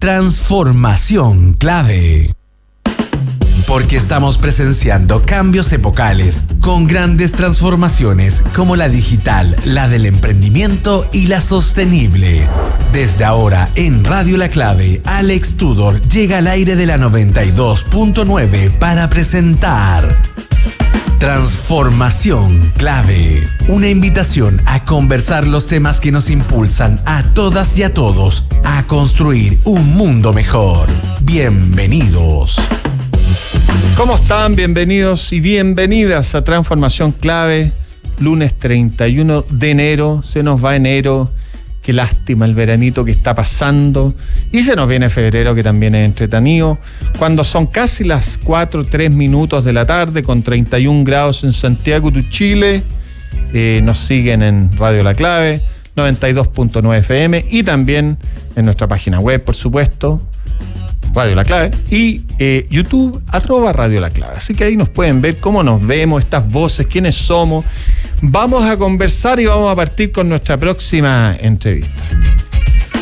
Transformación clave. Porque estamos presenciando cambios epocales con grandes transformaciones como la digital, la del emprendimiento y la sostenible. Desde ahora en Radio La Clave, Alex Tudor llega al aire de la 92.9 para presentar Transformación clave. Una invitación a conversar los temas que nos impulsan a todas y a todos a construir un mundo mejor. Bienvenidos. ¿Cómo están? Bienvenidos y bienvenidas a Transformación Clave. Lunes 31 de enero. Se nos va enero. Qué lástima el veranito que está pasando. Y se nos viene febrero, que también es entretenido. Cuando son casi las 4:03 de la tarde, con 31 grados en Santiago de Chile. Nos siguen en Radio La Clave, 92.9 FM. Y también en nuestra página web, por supuesto, Radio La Clave. Y YouTube, @Radio La Clave. Así que ahí nos pueden ver cómo nos vemos, estas voces, quiénes somos. Vamos a conversar y vamos a partir con nuestra próxima entrevista.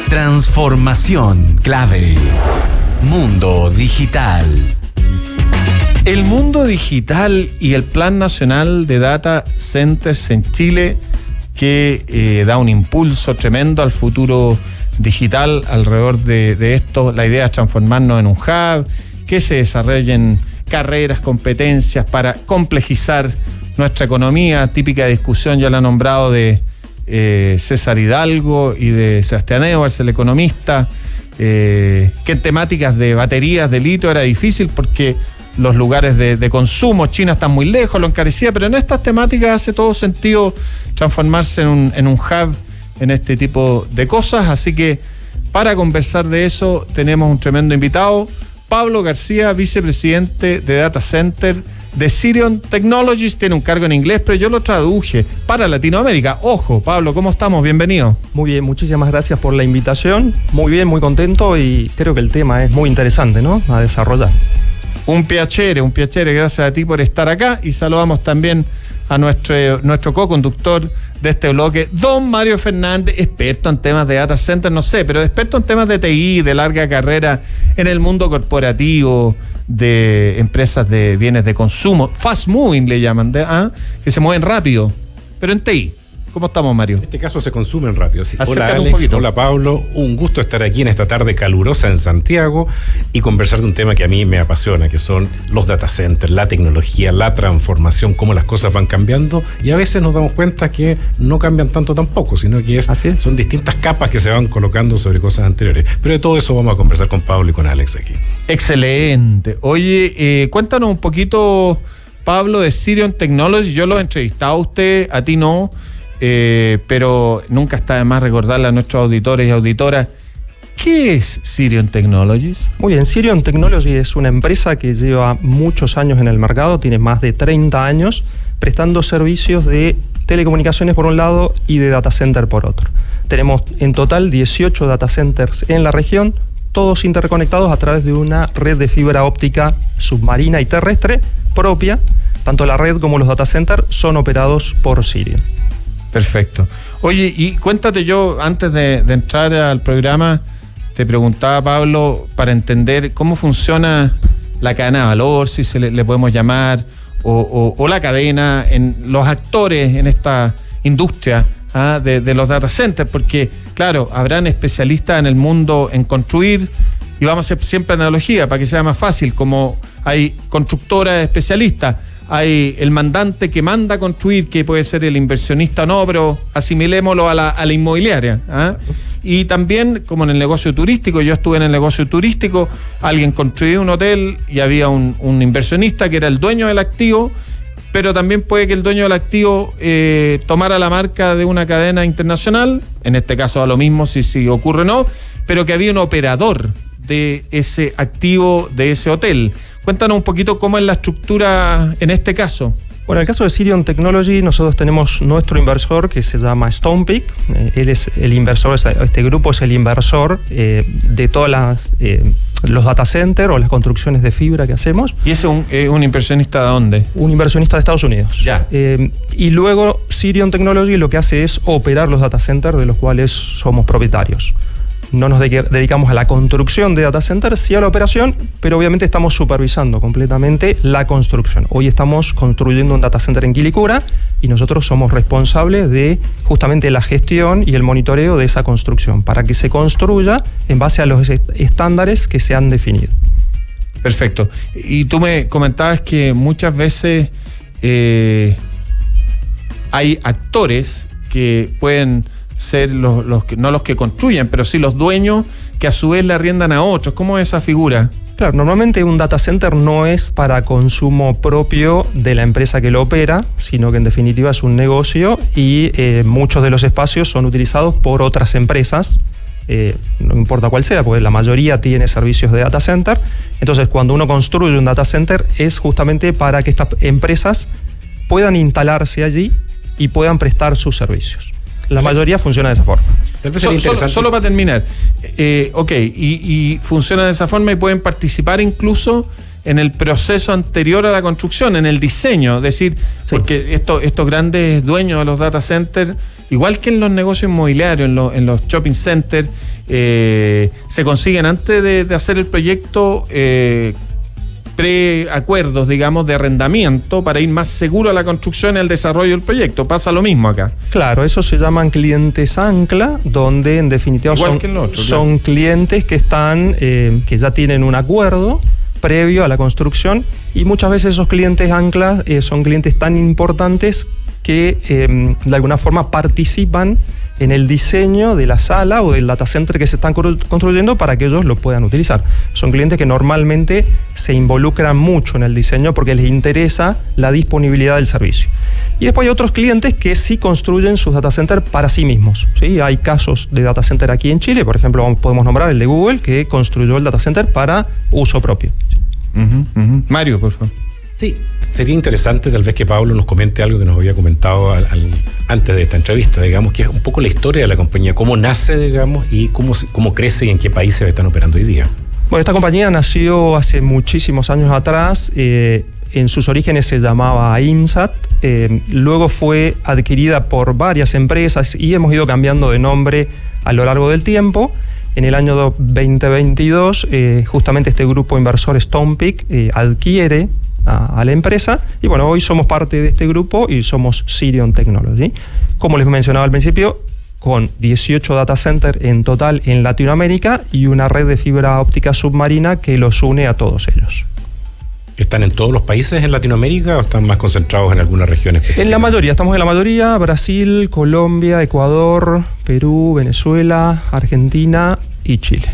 Transformación clave. Mundo digital. El mundo digital y el Plan Nacional de Data Centers en Chile, que da un impulso tremendo al futuro digital alrededor de esto. La idea es transformarnos en un hub, que se desarrollen carreras, competencias para complejizar nuestra economía. Típica discusión, ya la ha nombrado, de César Hidalgo y de Sebastián Edwards, el economista, que en temáticas de baterías de litio era difícil porque los lugares de consumo, China están muy lejos, lo encarecía, pero en estas temáticas hace todo sentido transformarse en un hub en este tipo de cosas. Así que para conversar de eso tenemos un tremendo invitado, Pablo García, vicepresidente de Data Center de Sirion Technologies. Tiene un cargo en inglés, pero yo lo traduje para Latinoamérica. Ojo, Pablo, ¿cómo estamos? Bienvenido. Muy bien, muchísimas gracias por la invitación. Muy bien, muy contento, y creo que el tema es muy interesante, ¿no?, a desarrollar. Un piacere, gracias a ti por estar acá, y saludamos también a nuestro co-conductor de este bloque, don Mario Fernández, experto en temas de data center, no sé, pero experto en temas de TI, de larga carrera en el mundo corporativo, de empresas de bienes de consumo, fast moving le llaman, que se mueven rápido, pero en TI. ¿Cómo estamos, Mario? En este caso se consumen rápido. Sí. Hola, Acércate Alex. Hola, Pablo. Un gusto estar aquí en esta tarde calurosa en Santiago y conversar de un tema que a mí me apasiona, que son los data centers, la tecnología, la transformación, cómo las cosas van cambiando, y a veces nos damos cuenta que no cambian tanto tampoco, sino que son distintas capas que se van colocando sobre cosas anteriores. Pero de todo eso vamos a conversar con Pablo y con Alex aquí. Excelente. Oye, cuéntanos un poquito, Pablo, de Sirion Technologies. Yo lo he entrevistado a usted, a ti no. Pero nunca está de más recordarle a nuestros auditores y auditoras, ¿qué es Sirion Technologies? Muy bien, Sirion Technologies es una empresa que lleva muchos años en el mercado, tiene más de 30 años, prestando servicios de telecomunicaciones por un lado y de data center por otro. Tenemos en total 18 data centers en la región, todos interconectados a través de una red de fibra óptica submarina y terrestre propia. Tanto la red como los data centers son operados por Sirion. Perfecto. Oye, y cuéntate, yo antes de entrar al programa te preguntaba, Pablo, para entender cómo funciona la cadena de valor, si le podemos llamar, o la cadena, en los actores en esta industria de los data centers, porque claro, habrán especialistas en el mundo en construir, y vamos a hacer siempre analogía para que sea más fácil, como hay constructoras especialistas, hay el mandante que manda a construir, que puede ser el inversionista o no, pero asimilémoslo a la inmobiliaria. Y también, como en el negocio turístico, yo estuve en el negocio turístico, alguien construyó un hotel y había un inversionista que era el dueño del activo, pero también puede que el dueño del activo tomara la marca de una cadena internacional, en este caso a lo mismo si ocurre o no, pero que había un operador de ese activo, de ese hotel. Cuéntanos un poquito cómo es la estructura en este caso. Bueno, en el caso de Sirion Technology, nosotros tenemos nuestro inversor que se llama Stonepeak. Él es el inversor, este grupo es el inversor de todas los data centers o las construcciones de fibra que hacemos. ¿Y ese es un inversionista de dónde? Un inversionista de Estados Unidos. Ya. Y luego Sirion Technology lo que hace es operar los data centers de los cuales somos propietarios. no nos dedicamos a la construcción de data centers, sí a la operación, pero obviamente estamos supervisando completamente la construcción. Hoy estamos construyendo un data center en Quilicura y nosotros somos responsables de justamente la gestión y el monitoreo de esa construcción para que se construya en base a los estándares que se han definido. Perfecto. Y tú me comentabas que muchas veces hay actores que pueden ser los que, no los que construyen, pero sí los dueños que a su vez le arriendan a otros. ¿Cómo es esa figura? Claro, normalmente un data center no es para consumo propio de la empresa que lo opera, sino que en definitiva es un negocio y muchos de los espacios son utilizados por otras empresas, no importa cuál sea, porque la mayoría tiene servicios de data center. Entonces, cuando uno construye un data center es justamente para que estas empresas puedan instalarse allí y puedan prestar sus servicios. La mayoría funciona de esa forma. Solo para terminar, y funciona de esa forma y pueden participar incluso en el proceso anterior a la construcción, en el diseño, es decir, sí. Porque estos grandes dueños de los data centers, igual que en los negocios inmobiliarios, en los shopping centers, se consiguen antes de hacer el proyecto preacuerdos, digamos, de arrendamiento para ir más seguro a la construcción y al desarrollo del proyecto. Pasa lo mismo acá. Claro, eso se llaman clientes ancla, donde en definitiva son clientes que están, que ya tienen un acuerdo previo a la construcción, y muchas veces esos clientes ancla son clientes tan importantes que de alguna forma participan en el diseño de la sala o del data center que se están construyendo para que ellos lo puedan utilizar. Son clientes que normalmente se involucran mucho en el diseño porque les interesa la disponibilidad del servicio. Y después hay otros clientes que sí construyen sus data centers para sí mismos, ¿sí? Hay casos de data center aquí en Chile, por ejemplo, podemos nombrar el de Google, que construyó el data center para uso propio. Mario, por favor. Sí, sería interesante tal vez que Pablo nos comente algo que nos había comentado antes de esta entrevista, digamos, que es un poco la historia de la compañía, cómo nace, digamos, y cómo crece y en qué países están operando hoy día. Bueno, esta compañía nació hace muchísimos años atrás, en sus orígenes se llamaba IMSAT, luego fue adquirida por varias empresas y hemos ido cambiando de nombre a lo largo del tiempo. En el año 2022, justamente este grupo inversor Stonepeak adquiere a la empresa y bueno, hoy somos parte de este grupo y somos Sirion Technology. Como les mencionaba al principio, con 18 data centers en total en Latinoamérica y una red de fibra óptica submarina que los une a todos ellos. ¿Están en todos los países en Latinoamérica o están más concentrados en alguna región específica? En la mayoría, estamos en la mayoría: Brasil, Colombia, Ecuador, Perú, Venezuela, Argentina y Chile.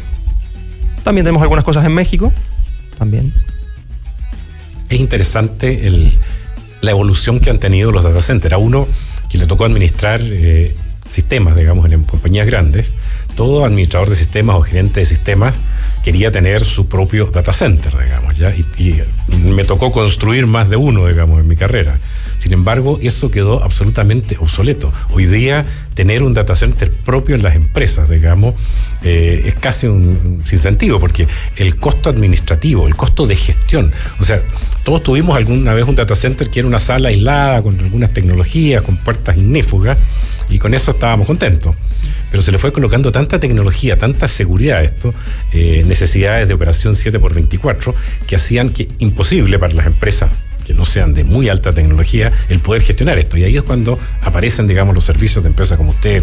También tenemos algunas cosas en México, también. Es interesante la evolución que han tenido los data centers. A uno que le tocó administrar sistemas, digamos, en compañías grandes, todo administrador de sistemas o gerente de sistemas quería tener su propio data center, digamos, ¿ya? Y me tocó construir más de uno, digamos, en mi carrera. Sin embargo, eso quedó absolutamente obsoleto. Hoy día, tener un data center propio en las empresas, digamos, es casi un sinsentido, porque el costo administrativo, el costo de gestión, o sea, todos tuvimos alguna vez un data center que era una sala aislada, con algunas tecnologías, con puertas ignífugas, y con eso estábamos contentos. Pero se le fue colocando tanta tecnología, tanta seguridad a esto, necesidades de operación 7x24, que hacían que imposible para las empresas que no sean de muy alta tecnología el poder gestionar esto. Y ahí es cuando aparecen, digamos, los servicios de empresas como usted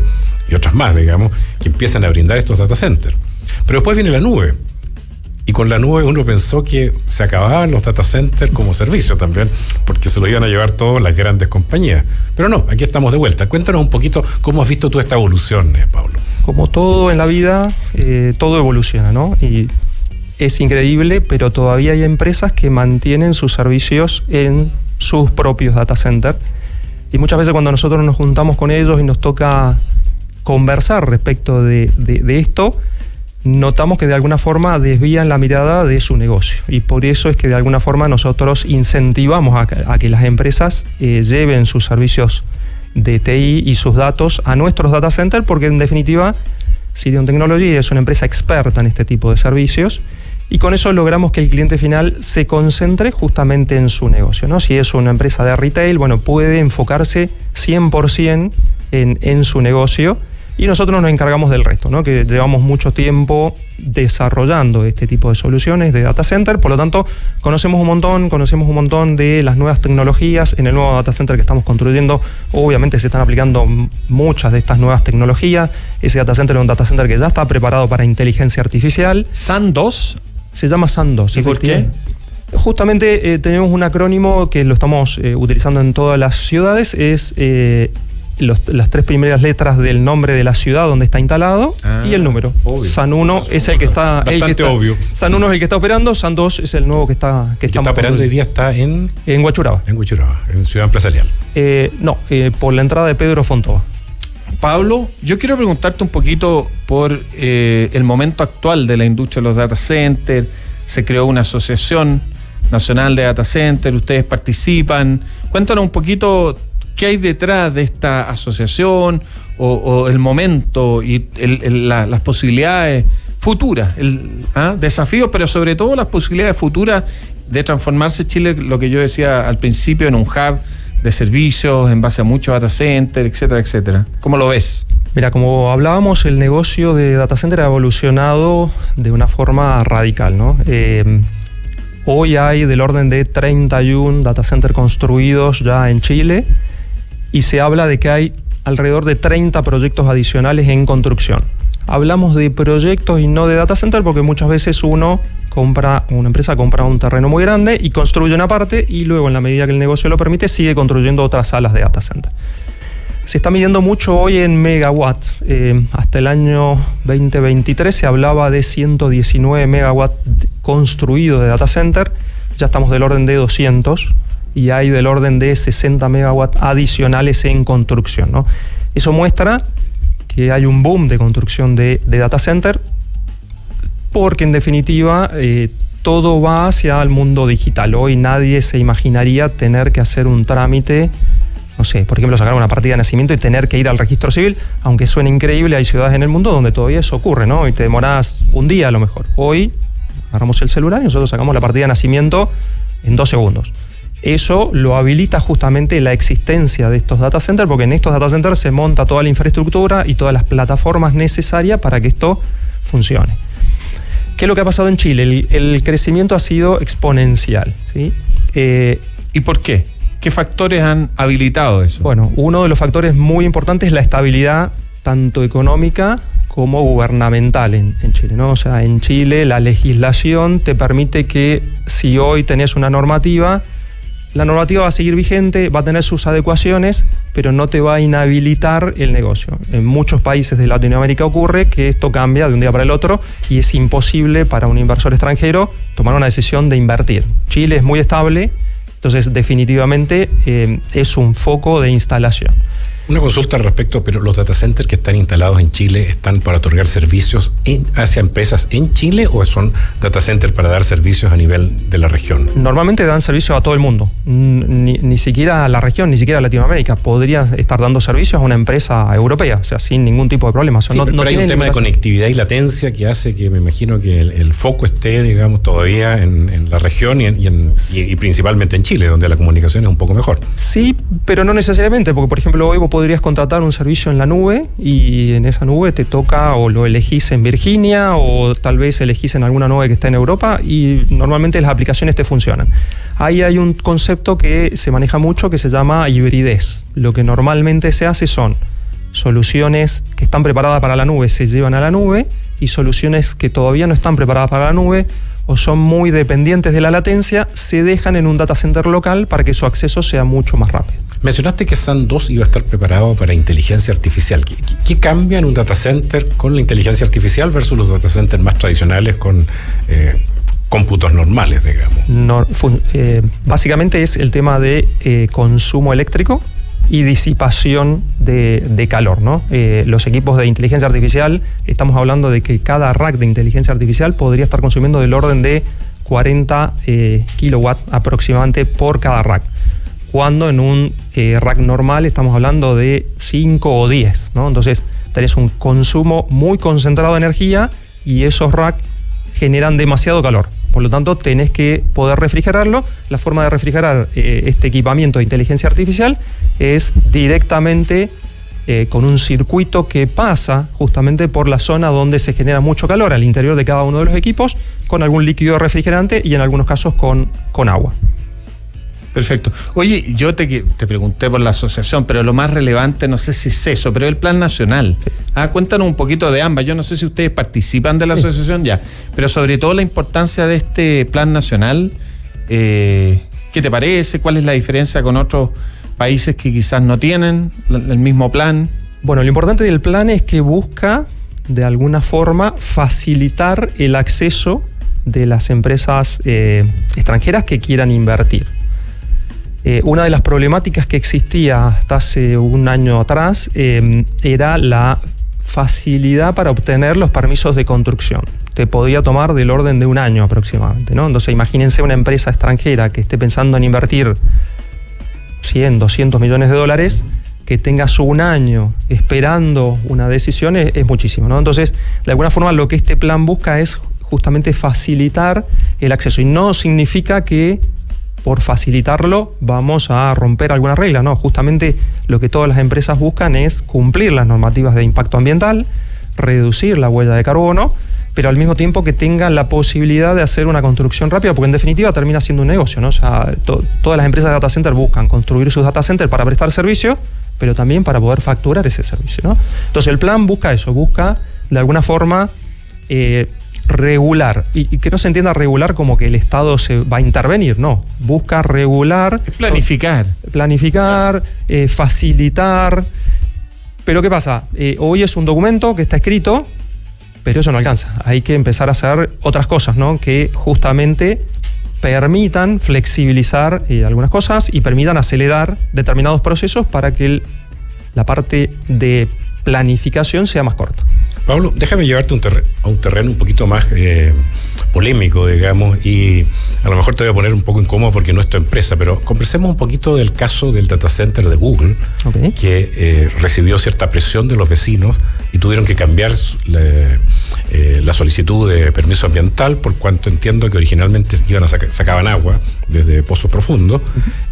y otras más, digamos, que empiezan a brindar estos data centers. Pero después viene la nube. Y con la nube uno pensó que se acababan los data centers como servicio también, porque se lo iban a llevar todas las grandes compañías. Pero no, aquí estamos de vuelta. Cuéntanos un poquito cómo has visto tú esta evolución, Pablo. Como todo en la vida, todo evoluciona, ¿no? Y es increíble, pero todavía hay empresas que mantienen sus servicios en sus propios data centers. Y muchas veces cuando nosotros nos juntamos con ellos y nos toca conversar respecto de esto, notamos que de alguna forma desvían la mirada de su negocio. Y por eso es que de alguna forma nosotros incentivamos a que las empresas lleven sus servicios de TI y sus datos a nuestros data centers, porque en definitiva Sirion Technology es una empresa experta en este tipo de servicios y con eso logramos que el cliente final se concentre justamente en su negocio, ¿no? Si es una empresa de retail, bueno, puede enfocarse 100% en su negocio Y nosotros nos encargamos del resto, ¿no? Que llevamos mucho tiempo desarrollando este tipo de soluciones de data center, por lo tanto conocemos un montón de las nuevas tecnologías. En el nuevo data center que estamos construyendo, obviamente se están aplicando muchas de estas nuevas tecnologías. Ese data center es un data center que ya está preparado para inteligencia artificial. ¿SAN 2? Se llama SAN 2. ¿Y por qué? Justamente tenemos un acrónimo que lo estamos utilizando en todas las ciudades, es las 3 primeras letras del nombre de la ciudad donde está instalado y el número. Obvio. SAN 1 es el que está... Bastante obvio. SAN 1 es el que está operando, SAN 2 es el nuevo que está operando hoy día está en Huachuraba. En Huachuraba, en Ciudad Empresarial. Por la entrada de Pedro Fontova. Pablo, yo quiero preguntarte un poquito por el momento actual de la industria de los data centers. Se creó una asociación nacional de data centers, ustedes participan. Cuéntanos un poquito qué hay detrás de esta asociación o el momento y las posibilidades futuras, desafíos, pero sobre todo las posibilidades futuras de transformarse Chile, lo que yo decía al principio, en un hub de servicios en base a muchos data centers, etcétera, etcétera. ¿Cómo lo ves? Mira, como hablábamos, el negocio de data center ha evolucionado de una forma radical, ¿no? Hoy hay del orden de 31 data centers construidos ya en Chile y se habla de que hay alrededor de 30 proyectos adicionales en construcción. Hablamos de proyectos y no de data center porque muchas veces una empresa compra un terreno muy grande y construye una parte y luego, en la medida que el negocio lo permite, sigue construyendo otras salas de data center. Se está midiendo mucho hoy en megawatts. Hasta el año 2023 se hablaba de 119 megawatts construidos de data center. Ya estamos del orden de 200 y hay del orden de 60 megawatts adicionales en construcción, ¿no? Eso muestra que hay un boom de construcción de data center porque, en definitiva, todo va hacia el mundo digital. Hoy nadie se imaginaría tener que hacer un trámite, no sé, por ejemplo, sacar una partida de nacimiento y tener que ir al registro civil. Aunque suene increíble, hay ciudades en el mundo donde todavía eso ocurre, ¿no? Y te demorás un día a lo mejor. Hoy agarramos el celular y nosotros sacamos la partida de nacimiento en 2 segundos. Eso lo habilita justamente la existencia de estos data centers, porque en estos data centers se monta toda la infraestructura y todas las plataformas necesarias para que esto funcione. ¿Qué es lo que ha pasado en Chile? El crecimiento ha sido exponencial, ¿sí? ¿Y por qué? ¿Qué factores han habilitado eso? Bueno, uno de los factores muy importantes es la estabilidad tanto económica como gubernamental en Chile, ¿no? O sea, en Chile la legislación te permite que si hoy tenés una normativa, la normativa va a seguir vigente, va a tener sus adecuaciones, pero no te va a inhabilitar el negocio. En muchos países de Latinoamérica ocurre que esto cambia de un día para el otro y es imposible para un inversor extranjero tomar una decisión de invertir. Chile es muy estable, entonces definitivamente es un foco de instalación. Una consulta al respecto, pero los data centers que están instalados en Chile están para otorgar servicios hacia empresas en Chile, o son data centers para dar servicios a nivel de la región? Normalmente dan servicio a todo el mundo, ni siquiera a la región, ni siquiera a Latinoamérica. Podría estar dando servicios a una empresa europea, o sea, sin ningún tipo de problema. O sea, sí, pero hay un tema de conectividad y latencia que hace que me imagino que el foco esté, digamos, todavía en la región y principalmente en Chile, donde la comunicación es un poco mejor. Sí, pero no necesariamente, porque por ejemplo hoy vos podrías contratar un servicio en la nube y en esa nube te toca o lo elegís en Virginia o tal vez elegís en alguna nube que está en Europa y normalmente las aplicaciones te funcionan. Ahí hay un concepto que se maneja mucho que se llama hibridez. Lo que normalmente se hace son soluciones que están preparadas para la nube, se llevan a la nube, y soluciones que todavía no están preparadas para la nube o son muy dependientes de la latencia, se dejan en un data center local para que su acceso sea mucho más rápido. Mencionaste que SAN 2 iba a estar preparado para inteligencia artificial. ¿Qué cambia en un data center con la inteligencia artificial versus los data centers más tradicionales con cómputos normales, digamos? Básicamente es el tema de consumo eléctrico y disipación de calor, ¿no? Los equipos de inteligencia artificial, estamos hablando de que cada rack de inteligencia artificial podría estar consumiendo del orden de 40 kilowatts aproximadamente por cada rack, cuando en un rack normal estamos hablando de 5 o 10, ¿no? Entonces tenés un consumo muy concentrado de energía y esos racks generan demasiado calor. Por lo tanto, tenés que poder refrigerarlo. La forma de refrigerar este equipamiento de inteligencia artificial es directamente con un circuito que pasa justamente por la zona donde se genera mucho calor al interior de cada uno de los equipos, con algún líquido refrigerante y en algunos casos con agua. Perfecto. Oye, yo te pregunté por la asociación, pero lo más relevante, no sé si es eso, pero el plan nacional. Cuéntanos un poquito de ambas. Yo no sé si ustedes participan de la asociación ya, pero sobre todo la importancia de este plan nacional. ¿Qué te parece? ¿Cuál es la diferencia con otros países que quizás no tienen el mismo plan? Bueno, lo importante del plan es que busca, de alguna forma, facilitar el acceso de las empresas extranjeras que quieran invertir. Una de las problemáticas que existía hasta hace un año atrás era la facilidad para obtener los permisos de construcción. Te podía tomar del orden de un año aproximadamente, ¿no? Entonces imagínense una empresa extranjera que esté pensando en invertir 100, 200 millones de dólares, que tengas un año esperando una decisión es muchísimo, ¿no? Entonces, de alguna forma lo que este plan busca es justamente facilitar el acceso, y no significa que por facilitarlo vamos a romper alguna regla, no, justamente lo que todas las empresas buscan es cumplir las normativas de impacto ambiental, reducir la huella de carbono, pero al mismo tiempo que tengan la posibilidad de hacer una construcción rápida, porque en definitiva termina siendo un negocio, ¿no? O sea, todas las empresas de data center buscan construir sus data centers para prestar servicio, pero también para poder facturar ese servicio, ¿no? Entonces el plan busca eso, busca de alguna forma regular, y que no se entienda regular como que el Estado se va a intervenir, no, busca regular, planificar, facilitar. Pero ¿qué pasa? Hoy es un documento que está escrito, pero eso no alcanza, hay que empezar a hacer otras cosas, ¿no? Que justamente permitan flexibilizar algunas cosas y permitan acelerar determinados procesos para que la parte de planificación sea más corta. Pablo, déjame llevarte a un terreno un poquito más polémico, digamos, y a lo mejor te voy a poner un poco incómodo porque no es tu empresa, pero conversemos un poquito del caso del data center de Google, que recibió cierta presión de los vecinos y tuvieron que cambiar la solicitud de permiso ambiental, por cuanto entiendo que originalmente sacaban agua desde pozos profundos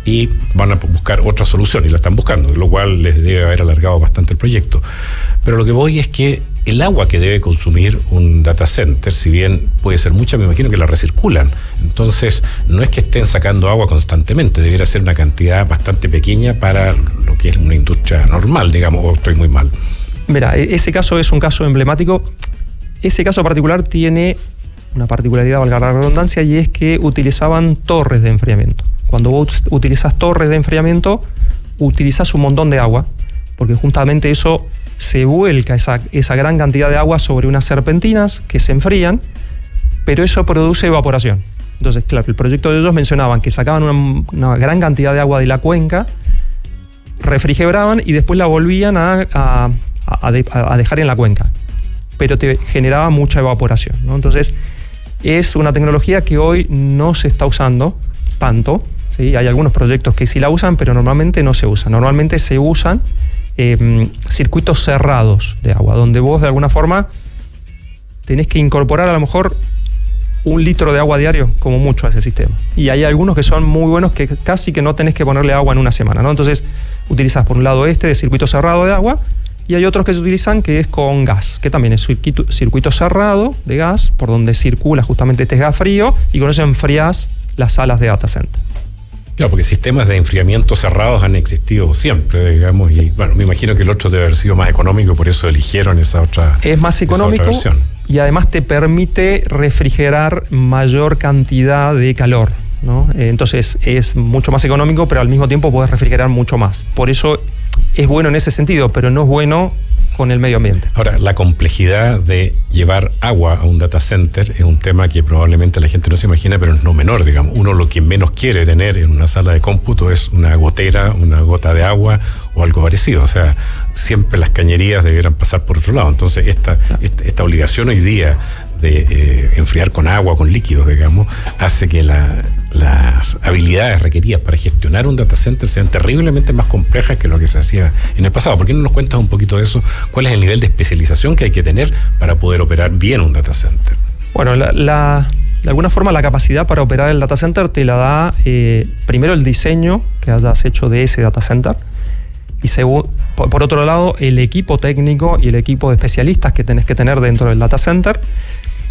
y van a buscar otra solución, y la están buscando, lo cual les debe haber alargado bastante el proyecto. Pero lo que voy es que el agua que debe consumir un data center, si bien puede ser mucha, me imagino que la recirculan. Entonces, no es que estén sacando agua constantemente, debería ser una cantidad bastante pequeña para lo que es una industria normal, digamos, o estoy muy mal. Mira, ese caso es un caso emblemático. Ese caso particular tiene una particularidad, valga la redundancia, y es que utilizaban torres de enfriamiento. Cuando vos utilizas torres de enfriamiento, utilizas un montón de agua, porque justamente eso se vuelca esa gran cantidad de agua sobre unas serpentinas que se enfrían, pero eso produce evaporación. Entonces, claro, el proyecto de ellos mencionaban que sacaban una gran cantidad de agua de la cuenca, refrigeraban y después la volvían a dejar en la cuenca, pero te generaba mucha evaporación, ¿no? Entonces, es una tecnología que hoy no se está usando tanto, ¿sí? Hay algunos proyectos que sí la usan, pero normalmente no se usan. Normalmente se usan circuitos cerrados de agua, donde vos de alguna forma tenés que incorporar a lo mejor 1 litro de agua diario como mucho a ese sistema. Y hay algunos que son muy buenos que casi que no tenés que ponerle agua en una semana, ¿no? Entonces utilizás por un lado de circuito cerrado de agua, y hay otros que se utilizan que es con gas, que también es circuito cerrado de gas, por donde circula justamente este gas frío, y con eso enfrías las salas de data center. Claro, porque sistemas de enfriamiento cerrados han existido siempre, digamos, y bueno, me imagino que el otro debe haber sido más económico, por eso eligieron esa otra. Es más económico y además te permite refrigerar mayor cantidad de calor, ¿no? Entonces es mucho más económico, pero al mismo tiempo podés refrigerar mucho más. Por eso es bueno en ese sentido, pero no es bueno con el medio ambiente. Ahora, la complejidad de llevar agua a un data center es un tema que probablemente la gente no se imagina, pero es no menor, digamos. Uno lo que menos quiere tener en una sala de cómputo es una gotera, una gota de agua o algo parecido. O sea, siempre las cañerías debieran pasar por otro lado. Entonces, esta obligación hoy día de enfriar con agua, con líquidos, digamos, hace que las habilidades requeridas para gestionar un data center sean terriblemente más complejas que lo que se hacía en el pasado. ¿Por qué no nos cuentas un poquito de eso? ¿Cuál es el nivel de especialización que hay que tener para poder operar bien un data center? Bueno, de alguna forma la capacidad para operar el data center te la da primero el diseño que hayas hecho de ese data center, Y por otro lado, el equipo técnico y el equipo de especialistas que tenés que tener dentro del data center.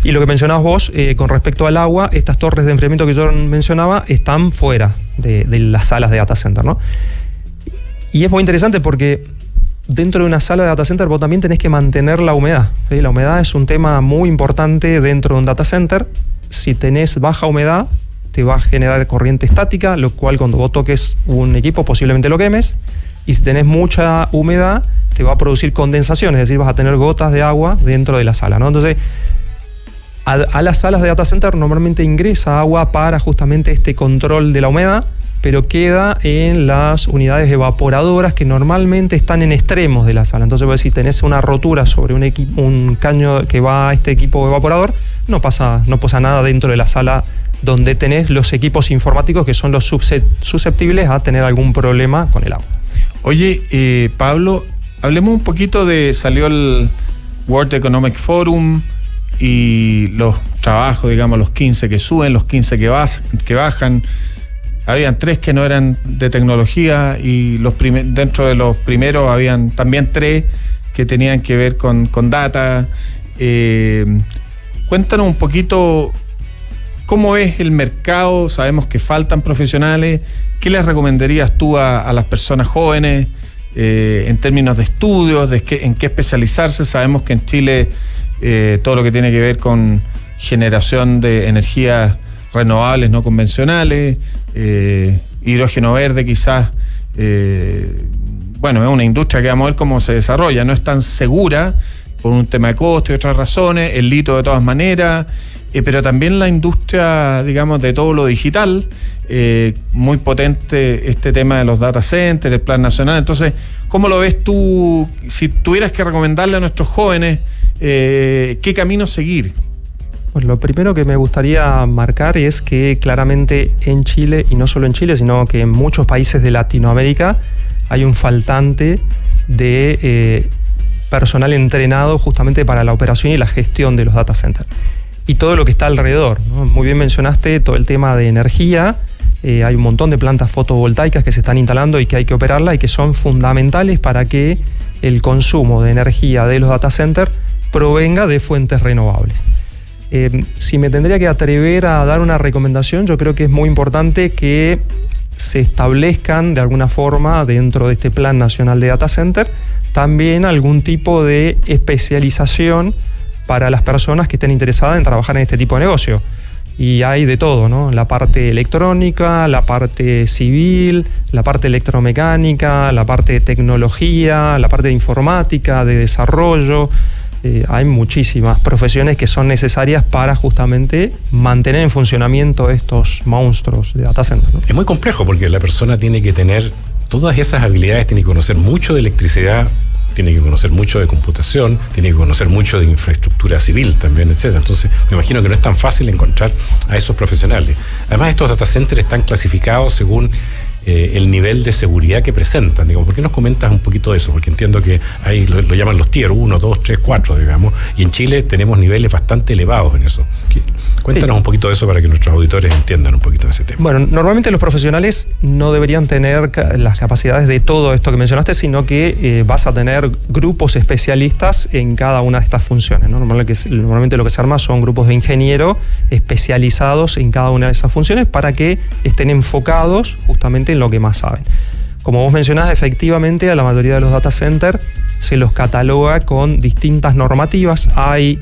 Y lo que mencionabas vos, con respecto al agua, estas torres de enfriamiento que yo mencionaba están fuera de las salas de data center, ¿no? Y es muy interesante porque dentro de una sala de data center vos también tenés que mantener la humedad, ¿sí? La humedad es un tema muy importante dentro de un data center. Si tenés baja humedad, te va a generar corriente estática, lo cual cuando vos toques un equipo posiblemente lo quemes. Y si tenés mucha humedad, te va a producir condensación, es decir, vas a tener gotas de agua dentro de la sala, ¿no? Entonces, a las salas de data center normalmente ingresa agua para justamente este control de la humedad, pero queda en las unidades evaporadoras que normalmente están en extremos de la sala. Entonces, si tenés una rotura sobre un caño que va a este equipo evaporador, no pasa nada dentro de la sala donde tenés los equipos informáticos que son los susceptibles a tener algún problema con el agua. Oye, Pablo, hablemos un poquito salió el World Economic Forum y los trabajos, digamos, los 15 que suben, los 15 que bajan. Habían 3 que no eran de tecnología y dentro de los primeros habían también 3 que tenían que ver con data. Cuéntanos un poquito cómo es el mercado. Sabemos que faltan profesionales. ¿Qué les recomendarías tú a las personas jóvenes en términos de estudios, en qué especializarse? Sabemos que en Chile todo lo que tiene que ver con generación de energías renovables no convencionales, hidrógeno verde quizás, bueno, es una industria que vamos a ver cómo se desarrolla. No es tan segura por un tema de costo y otras razones, el litio de todas maneras, pero también la industria, digamos, de todo lo digital, muy potente este tema de los data centers, el plan nacional. Entonces, ¿cómo lo ves tú? Si tuvieras que recomendarle a nuestros jóvenes qué camino seguir. Pues lo primero que me gustaría marcar es que claramente en Chile, y no solo en Chile, sino que en muchos países de Latinoamérica hay un faltante de personal entrenado justamente para la operación y la gestión de los data centers. Y todo lo que está alrededor, ¿no? Muy bien mencionaste todo el tema de energía. Hay un montón de plantas fotovoltaicas que se están instalando y que hay que operarla y que son fundamentales para que el consumo de energía de los data centers provenga de fuentes renovables. Si me tendría que atrever a dar una recomendación, yo creo que es muy importante que se establezcan de alguna forma dentro de este Plan Nacional de Data Center también algún tipo de especialización para las personas que estén interesadas en trabajar en este tipo de negocio. Y hay de todo, ¿no? La parte electrónica, la parte civil, la parte electromecánica, la parte de tecnología, la parte de informática, de desarrollo. Hay muchísimas profesiones que son necesarias para justamente mantener en funcionamiento estos monstruos de data center, ¿no? Es muy complejo porque la persona tiene que tener todas esas habilidades, tiene que conocer mucho de electricidad, tiene que conocer mucho de computación, tiene que conocer mucho de infraestructura civil también, etcétera. Entonces, me imagino que no es tan fácil encontrar a esos profesionales. Además, estos data centers están clasificados según el nivel de seguridad que presentan. Digamos, ¿por qué nos comentas un poquito de eso? Porque entiendo que ahí lo llaman los tier 1, 2, 3, 4, digamos, y en Chile tenemos niveles bastante elevados en eso. Cuéntanos un poquito de eso para que nuestros auditores entiendan un poquito de ese tema. Bueno, normalmente los profesionales no deberían tener las capacidades de todo esto que mencionaste, sino que vas a tener grupos especialistas en cada una de estas funciones, ¿no? Normalmente lo que se arma son grupos de ingenieros especializados en cada una de esas funciones para que estén enfocados justamente en lo que más saben. Como vos mencionás, efectivamente a la mayoría de los data centers se los cataloga con distintas normativas. Hay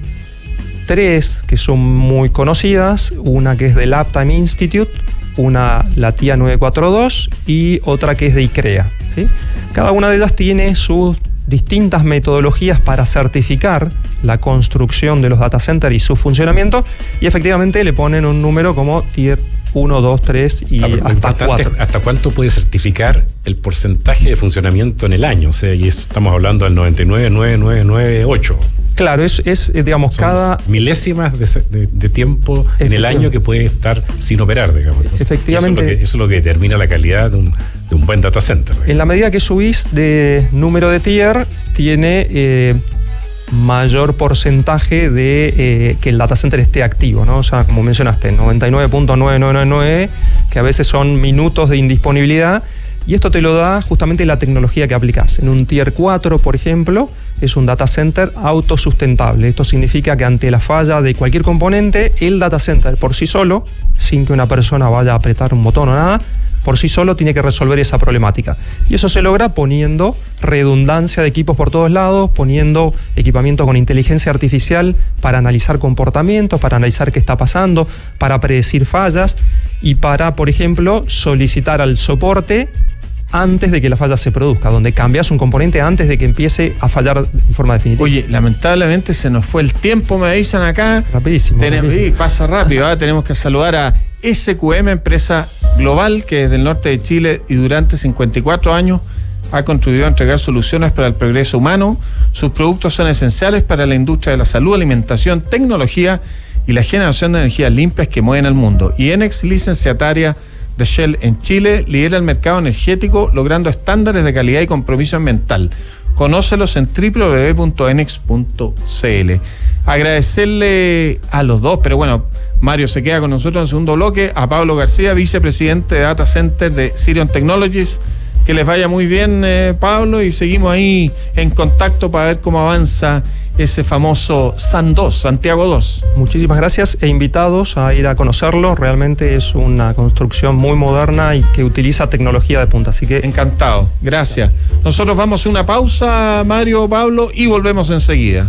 3 que son muy conocidas, una que es del Uptime Institute, una la TIA 942 y otra que es de ICREA, ¿sí? Cada una de ellas tiene sus distintas metodologías para certificar la construcción de los data centers y su funcionamiento, y efectivamente le ponen un número como Tier 1, 2, 3 y hasta 4. ¿Hasta cuánto puede certificar el porcentaje de funcionamiento en el año? O sea, y estamos hablando del 99,9998. Claro, es digamos, son cada milésimas de tiempo en el año que puede estar sin operar, digamos. Entonces, efectivamente. Eso es lo que determina la calidad de un buen data center, digamos. En la medida que subís de número de tier, tiene mayor porcentaje de que el data center esté activo, ¿no? O sea, como mencionaste, 99.9999, que a veces son minutos de indisponibilidad, Y esto te lo da justamente la tecnología que aplicás. En un Tier 4, por ejemplo, es un data center autosustentable. Esto significa que ante la falla de cualquier componente, el data center por sí solo, sin que una persona vaya a apretar un botón o nada, por sí solo tiene que resolver esa problemática. Y eso se logra poniendo redundancia de equipos por todos lados, poniendo equipamiento con inteligencia artificial para analizar comportamientos, para analizar qué está pasando, para predecir fallas y para, por ejemplo, solicitar al soporte antes de que la falla se produzca, donde cambias un componente antes de que empiece a fallar en forma definitiva. Oye, lamentablemente se nos fue el tiempo, me avisan acá. Rapidísimo. Pasa rápido, tenemos que saludar a SQM, empresa global que es del norte de Chile y durante 54 años ha contribuido a entregar soluciones para el progreso humano. Sus productos son esenciales para la industria de la salud, alimentación, tecnología y la generación de energías limpias que mueven al mundo. Y Enex, licenciataria de Shell en Chile, lidera el mercado energético logrando estándares de calidad y compromiso ambiental. Conócelos en www.enex.cl. Agradecerle a los dos, pero bueno, Mario se queda con nosotros en el segundo bloque, a Pablo García, vicepresidente de Data Center de Sirion Technologies. Que les vaya muy bien, Pablo, y seguimos ahí en contacto para ver cómo avanza ese famoso SAN 2, Santiago 2. Muchísimas gracias e invitados a ir a conocerlo. Realmente es una construcción muy moderna y que utiliza tecnología de punta, así que... Encantado, gracias. Nosotros vamos a una pausa, Mario, Pablo, y volvemos enseguida.